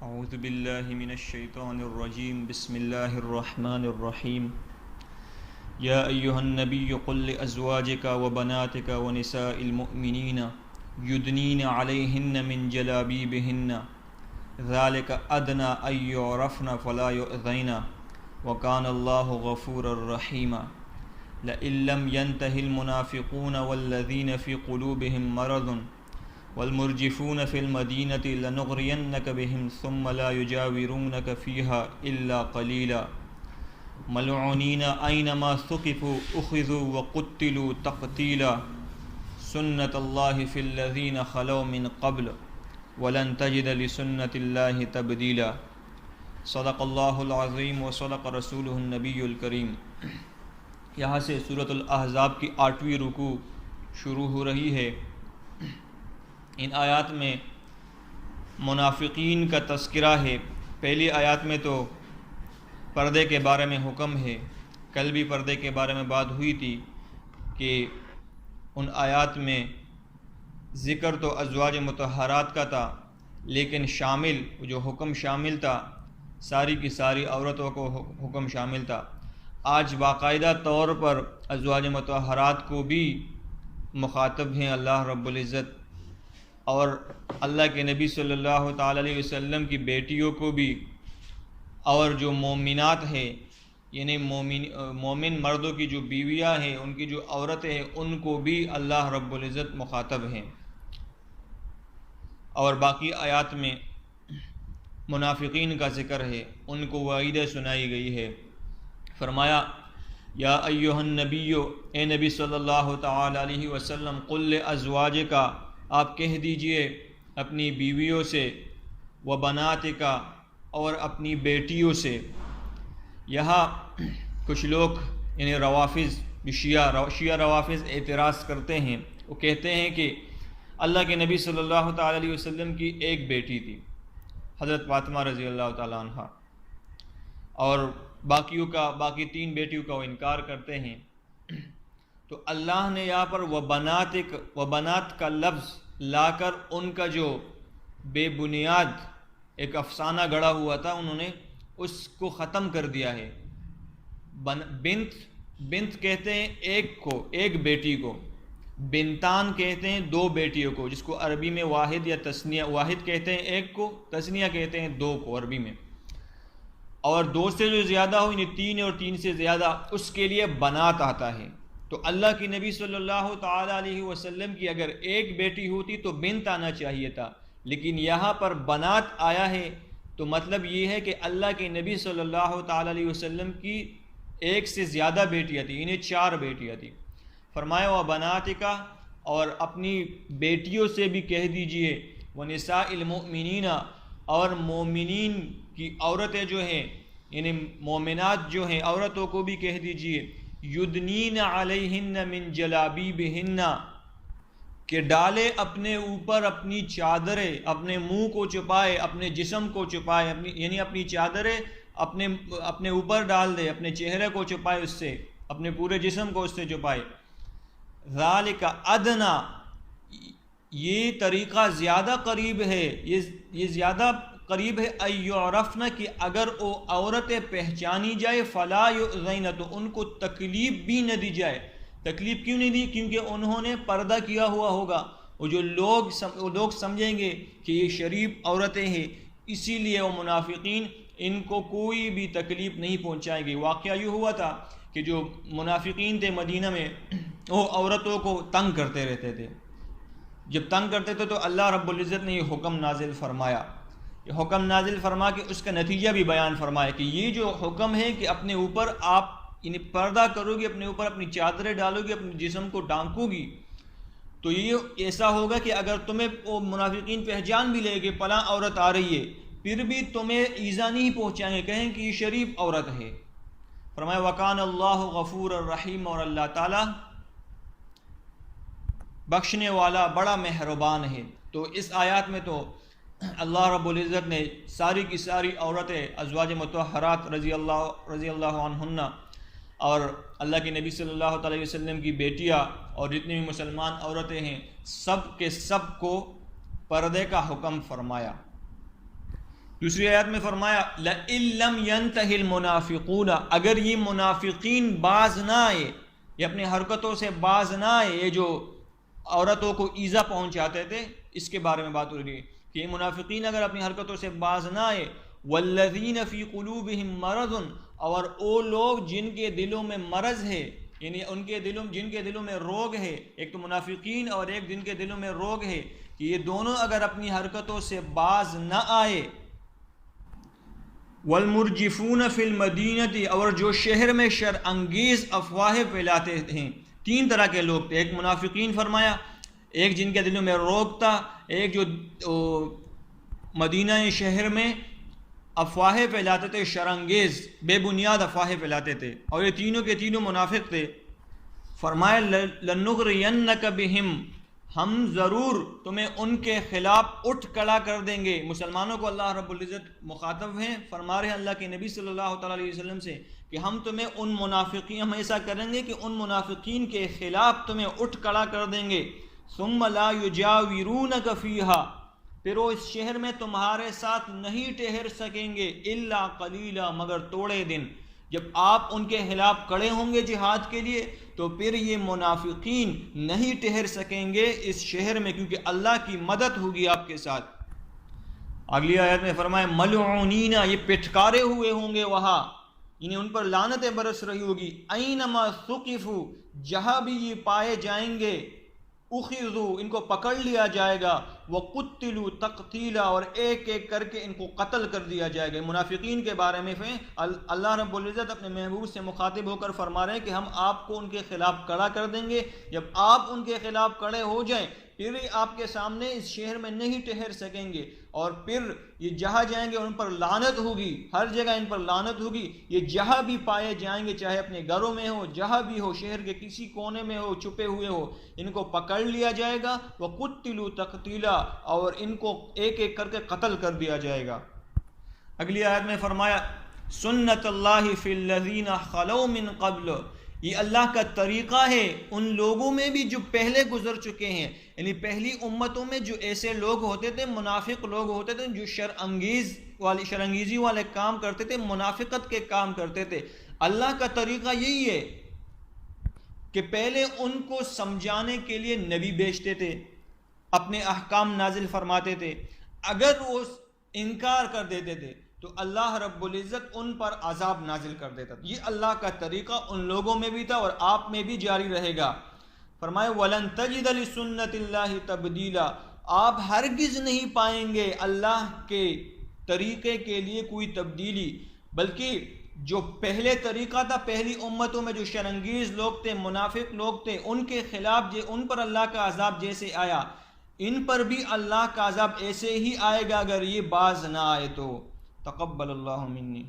اعوذ باللہ من الشیطان الرجیم بسم اللہ الرحمن الرحیم یا ایہا النبی قل لازواجک وبناتک ونساء المؤمنین یدنین علیہن من جلابیبہن ذالک ادنی ان یعرفن فلا یؤذین وکان اللہ غفورا رحیما لئن لم ينتهِ المنافقون والذین فی قلوبہم مرض والمرجفون فی المدینة لنغرینک بہم ثم لا یجاورونک فیہا الا قلیلا ملعونین اینما ثقفوا اخذوا وقتلوا تقتیلا سنت اللہ فی الذین خلو من قبل ولن تجد لسنت اللہ تبدیلا صدق اللہ العظیم وصدق رسولہ النبی الکریم۔ یہاں سے سورۃ الاحزاب کی 8ویں رکوع شروع ہو رہی ہے۔ ان آیات میں منافقین کا تذکرہ ہے۔ پہلی آیات میں تو پردے کے بارے میں حکم ہے۔ کل بھی پردے کے بارے میں بات ہوئی تھی کہ ان آیات میں ذکر تو ازواج مطہرات کا تھا، لیکن شامل جو حکم شامل تھا ساری کی ساری عورتوں کو حکم شامل تھا۔ آج باقاعدہ طور پر ازواج مطہرات کو بھی مخاطب ہیں اللہ رب العزت، اور اللہ کے نبی صلی اللہ تعالی علیہ وسلم کی بیٹیوں کو بھی، اور جو مومنات ہیں یعنی مومن مردوں کی جو بیویاں ہیں، ان کی جو عورتیں ہیں، ان کو بھی اللہ رب العزت مخاطب ہیں۔ اور باقی آیات میں منافقین کا ذکر ہے، ان کو وعیدیں سنائی گئی ہے۔ فرمایا یا ایہا النبی، اے نبی صلی اللہ تعالی علیہ وسلم، قل لازواجک، آپ کہہ دیجئے اپنی بیویوں سے، وبناتک، اور اپنی بیٹیوں سے۔ یہاں کچھ لوگ یعنی روافض، شیعہ روافض اعتراض کرتے ہیں۔ وہ کہتے ہیں کہ اللہ کے نبی صلی اللہ تعالی علیہ وسلم کی ایک بیٹی تھی، حضرت فاطمہ رضی اللہ تعالی عنہ، اور باقی 3 بیٹیوں کا وہ انکار کرتے ہیں۔ تو اللہ نے یہاں پر وبنات کا لفظ لا کر ان کا جو بے بنیاد ایک افسانہ گڑھا ہوا تھا، انہوں نے اس کو ختم کر دیا ہے۔ بنت کہتے ہیں ایک بیٹی کو، بنتان کہتے ہیں 2 بیٹیوں کو، جس کو عربی میں واحد یا تثنیہ، واحد کہتے ہیں 1 کو، تثنیہ کہتے ہیں 2 کو عربی میں، اور 2 سے جو زیادہ ہو یعنی 3 اور 3 سے زیادہ، اس کے لیے بنات آتا ہے۔ تو اللہ کی نبی صلی اللہ تعالی علیہ وسلم کی اگر ایک بیٹی ہوتی تو بنت آنا چاہیے تھا، لیکن یہاں پر بنات آیا ہے، تو مطلب یہ ہے کہ اللہ کے نبی صلی اللہ تعالی علیہ وسلم کی 1 سے زیادہ بیٹیاں تھیں، یعنی 4 بیٹیاں تھیں۔ فرمایا وبناتک، اور اپنی بیٹیوں سے بھی کہہ دیجئے، ونساء المؤمنین، اور مومنین کی عورتیں جو ہیں یعنی مومنات جو ہیں عورتوں کو بھی کہہ دیجئے، یدنین علیہن من جلابیبہن، کہ ڈالے اپنے اوپر اپنی چادریں، اپنے منہ کو چھپائے، اپنے جسم کو چھپائے، یعنی اپنی چادریں اپنے اوپر ڈال دے، اپنے چہرے کو چھپائے، اس سے اپنے پورے جسم کو اس سے چھپائے۔ ذالک ادنی، یہ طریقہ زیادہ قریب ہے، یہ زیادہ قریب ہے، ان یعرفن، کہ اگر وہ عورتیں پہچانی جائے، فلا یؤذین، تو ان کو تکلیف بھی نہ دی جائے۔ تکلیف کیوں نہیں دی؟ کیونکہ انہوں نے پردہ کیا ہوا ہوگا، اور جو لوگ سمجھیں گے کہ یہ شریف عورتیں ہیں، اسی لیے وہ منافقین ان کو کوئی بھی تکلیف نہیں پہنچائیں گے۔ واقعہ یہ ہوا تھا کہ جو منافقین تھے مدینہ میں، وہ عورتوں کو تنگ کرتے رہتے تھے۔ جب تنگ کرتے تھے تو اللہ رب العزت نے یہ حکم نازل فرمایا، یہ حکم نازل فرما کے اس کا نتیجہ بھی بیان فرمایا کہ یہ جو حکم ہے کہ اپنے اوپر آپ یعنی پردہ کرو گی، اپنے اوپر اپنی چادریں ڈالو گی، اپنے جسم کو ڈھانکو گی، تو یہ ایسا ہوگا کہ اگر تمہیں وہ منافقین پہچان بھی لے کہ فلاں عورت آ رہی ہے، پھر بھی تمہیں ایذا نہیں پہنچائیں گے، کہیں کہ یہ شریف عورت ہے۔ فرمایا وکان اللہ غفور الرحیم، اور اللہ تعالیٰ بخشنے والا بڑا مہربان ہے۔ تو اس آیات میں تو اللہ رب العزت نے ساری کی ساری عورتیں، ازواج مطہرات رضی اللہ عنہن، اور اللہ کے نبی صلی اللہ علیہ وسلم کی بیٹیاں اور جتنی بھی مسلمان عورتیں ہیں، سب کے سب کو پردے کا حکم فرمایا۔ دوسری آیت میں فرمایا لَإِن لَّمْ يَنْتَهِ الْمُنَافِقُونَ، اگر یہ منافقین باز نہ آئے، یہ اپنی حرکتوں سے باز نہ آئے، یہ جو عورتوں کو ایذا پہنچاتے تھے، اس کے بارے میں بات ہو رہی ہے کہ یہ منافقین اگر اپنی حرکتوں سے باز نہ آئے، وَالَّذِينَ فِي قُلُوبِهِم مَرَضٌ، اور وہ لوگ جن کے دلوں میں مرض ہے، یعنی جن کے دلوں میں روگ ہے، ایک تو منافقین اور ایک جن کے دلوں میں روگ ہے، کہ یہ دونوں اگر اپنی حرکتوں سے باز نہ آئے، والمرجفون فی المدینہ، اور جو شہر میں شر انگیز افواہیں پھیلاتے ہیں، تین طرح کے لوگ تھے، ایک منافقین فرمایا، ایک جن کے دلوں میں روگ تھا، ایک جو مدینہ شہر میں افواہیں پھیلاتے تھے، شر انگیز بے بنیاد افواہیں پھیلاتے تھے، اور یہ تینوں کے تینوں منافق تھے۔ فرمایا لنغرینک بہم، ہم ضرور تمہیں ان کے خلاف اٹھ کھڑا کر دیں گے۔ مسلمانوں کو اللہ رب العزت مخاطب ہیں، فرما رہے ہیں اللہ کے نبی صلی اللہ تعالیٰ علیہ وسلم سے کہ ہم تمہیں ان منافقین، ہم ایسا کریں گے کہ ان منافقین کے خلاف تمہیں اٹھ کھڑا کر دیں گے۔ ثم لا یجاورونک فیہا، پھر وہ اس شہر میں تمہارے ساتھ نہیں ٹھہر سکیں گے، الا قلیلا، مگر تھوڑے دن۔ جب آپ ان کے خلاف کھڑے ہوں گے جہاد کے لیے تو پھر یہ منافقین نہیں ٹھہر سکیں گے اس شہر میں، کیونکہ اللہ کی مدد ہوگی آپ کے ساتھ۔ اگلی آیت میں فرمایا ملعونین، یہ پٹکارے ہوئے ہوں گے وہاں، یعنی ان پر لعنتیں برس رہی ہوگی۔ اینما ثقفوا، جہاں بھی یہ پائے جائیں گے، اخذوا، ان کو پکڑ لیا جائے گا، وقتلوا تقتیلا، اور ایک ایک کر کے ان کو قتل کر دیا جائے گا۔ منافقین کے بارے میں اللہ رب العزت اپنے محبوب سے مخاطب ہو کر فرما رہے ہیں کہ ہم آپ کو ان کے خلاف کھڑا کر دیں گے، جب آپ ان کے خلاف کھڑے ہو جائیں پھر آپ کے سامنے اس شہر میں نہیں ٹھہر سکیں گے، اور پھر یہ جہاں جائیں گے ان پر لعنت ہوگی، ہر جگہ ان پر لعنت ہوگی۔ یہ جہاں بھی پائے جائیں گے، چاہے اپنے گھروں میں ہو، جہاں بھی ہو، شہر کے کسی کونے میں ہو، چھپے ہوئے ہو، ان کو پکڑ لیا جائے گا، وَقُتِّلُوا تَقْتِيلًا، اور ان کو ایک ایک کر کے قتل کر دیا جائے گا۔ اگلی آیت میں فرمایا سنت اللہ فی الذین خلو من قبل، یہ اللہ کا طریقہ ہے ان لوگوں میں بھی جو پہلے گزر چکے ہیں، یعنی پہلی امتوں میں جو ایسے لوگ ہوتے تھے، منافق لوگ ہوتے تھے، جو شرانگیزی والے کام کرتے تھے، منافقت کے کام کرتے تھے۔ اللہ کا طریقہ یہی ہے کہ پہلے ان کو سمجھانے کے لیے نبی بھیجتے تھے، اپنے احکام نازل فرماتے تھے، اگر وہ انکار کر دیتے تھے تو اللہ رب العزت ان پر عذاب نازل کر دیتا تھا۔ یہ اللہ کا طریقہ ان لوگوں میں بھی تھا اور آپ میں بھی جاری رہے گا۔ فرمائے وَلَن تَجِدَ لِسُنَّتِ اللَّهِ تَبْدِيلًا، آپ ہرگز نہیں پائیں گے اللہ کے طریقے کے لیے کوئی تبدیلی، بلکہ جو پہلے طریقہ تھا، پہلی امتوں میں جو شرانگیز لوگ تھے، منافق لوگ تھے، ان کے خلاف ان پر اللہ کا عذاب جیسے آیا، ان پر بھی اللہ کا عذاب ایسے ہی آئے گا اگر یہ باز نہ آئے تو۔ تقبل اللہ منی۔